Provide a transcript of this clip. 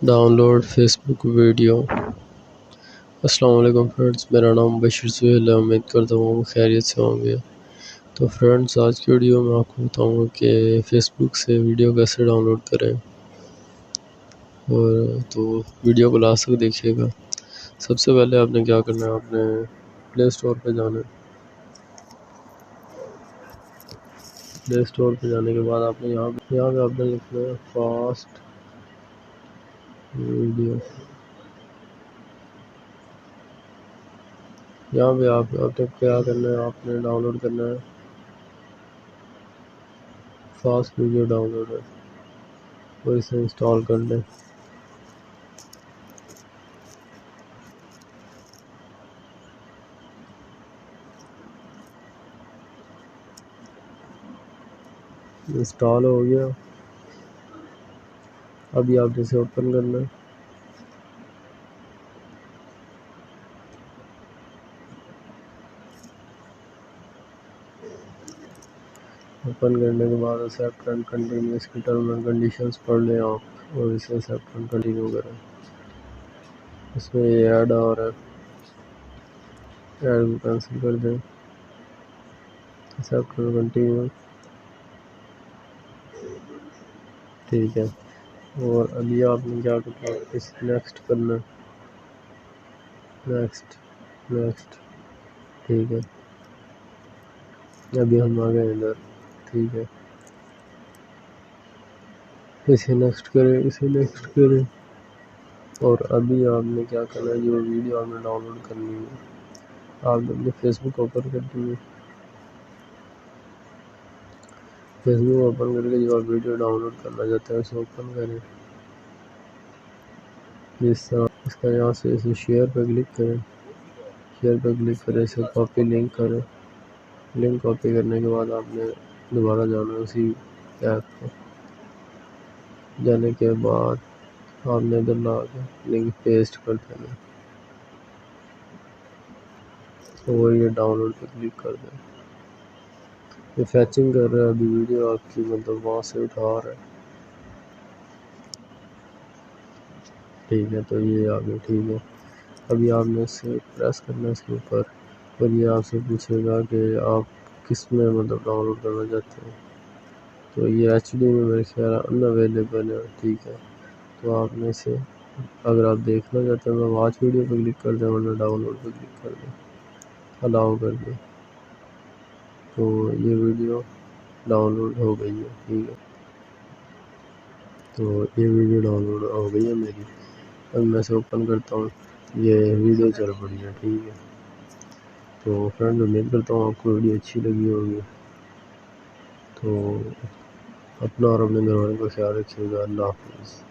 Down load face بک video. السلام علیکم friends, میرا نام بشیر سہیل ہے۔ امید کرتا ہوں خیریت سے ہوں گے۔ تو فرینڈز، آج کی ویڈیو میں آپ کو بتاؤں گا کہ فیس بک سے ویڈیو کیسے ڈاؤن لوڈ کریں، اور تو ویڈیو کو لاسٹ تک دیکھیے گا۔ سب سے پہلے آپ نے کیا کرنا ہے، آپ نے پلے اسٹور پہ جانا ہے۔ پلے اسٹور پہ جانے کے بعد آپ نے یہاں پہ آپ نے لکھنا ہے فاسٹ ویڈیو۔ یہاں پہ آپ نے کیا کرنا ہے، آپ نے ڈاؤن لوڈ کرنا ہے فاسٹ ویڈیو ڈاؤن لوڈ ہے، اور اسے انسٹال کر لیں۔ انسٹال ہو گیا، ابھی آپ اسے اوپن کرنا ہے۔ اوپن کرنے کے بعد ایکسیپٹ اینڈ کنٹینیو، اس کی ٹرم اینڈ کنڈیشنز پڑھ لیں آپ، اور اسے ایکسیپٹ اینڈ کنٹینیو کریں۔ اس میں یہ ایڈ آ رہا ہے، ایڈ کو کینسل کر دیں، ایکسیپٹ اینڈ کنٹینیو، ٹھیک ہے۔ اور ابھی آپ نے کیا کرنا ہے، اس نیکسٹ کرنا ہے، نیکسٹ، ٹھیک ہے۔ ابھی ہم آ گئے ادھر، ٹھیک ہے۔ اسے نیکسٹ کریں، اور ابھی آپ نے کیا کرنا ہے، جو ویڈیو آپ نے ڈاؤن لوڈ کرنی ہے، آپ نے اپنے فیس بک اوپن کرنی ہے۔ فیس بک اوپن کر کے جو آپ ویڈیو ڈاؤن لوڈ کرنا چاہتے ہیں اسے اوپن کریں، اس طرح۔ اس کا یہاں سے اسے شیئر پہ کلک کریں، اسے کاپی لنک کریں۔ لنک کاپی کرنے کے بعد آپ نے دوبارہ جانا ہے اسی ایپ پہ۔ جانے کے بعد آپ نے ادھر لا کے لنک پیسٹ کر دینا، اور یہ ڈاؤن لوڈ پہ کلک کر دیں۔ یہ فیچنگ کر رہا ہے ابھی ویڈیو آپ کی، مطلب وہاں سے اٹھا رہا ہے، ٹھیک ہے۔ تو یہ آگے ٹھیک ہے۔ ابھی آپ نے اسے پریس کرنا ہے اس کے اوپر، اور یہ آپ سے پوچھے گا کہ آپ کس میں مطلب ڈاؤن لوڈ کرنا چاہتے ہیں۔ تو یہ HD میں میرے خیال ان اویلیبل ہے، ٹھیک ہے۔ تو آپ نے اسے، اگر آپ دیکھنا چاہتے ہیں تو واچ ویڈیو پہ کلک کر دیں، ورنہ ڈاؤن لوڈ پہ کلک کر دیں، الاؤ کر دیں۔ تو یہ ویڈیو ڈاؤن لوڈ ہو گئی ہے، ٹھیک ہے۔ تو یہ ویڈیو ڈاؤن لوڈ ہو گئی ہے میری۔ اب میں اسے اوپن کرتا ہوں، یہ ویڈیو چل پڑی ہے، ٹھیک ہے۔ تو فرینڈ، امید کرتا ہوں آپ کو ویڈیو اچھی لگی ہوگی۔ تو اپنا اور اپنے گھر والوں کا خیال رکھیے گا۔ اللہ حافظ۔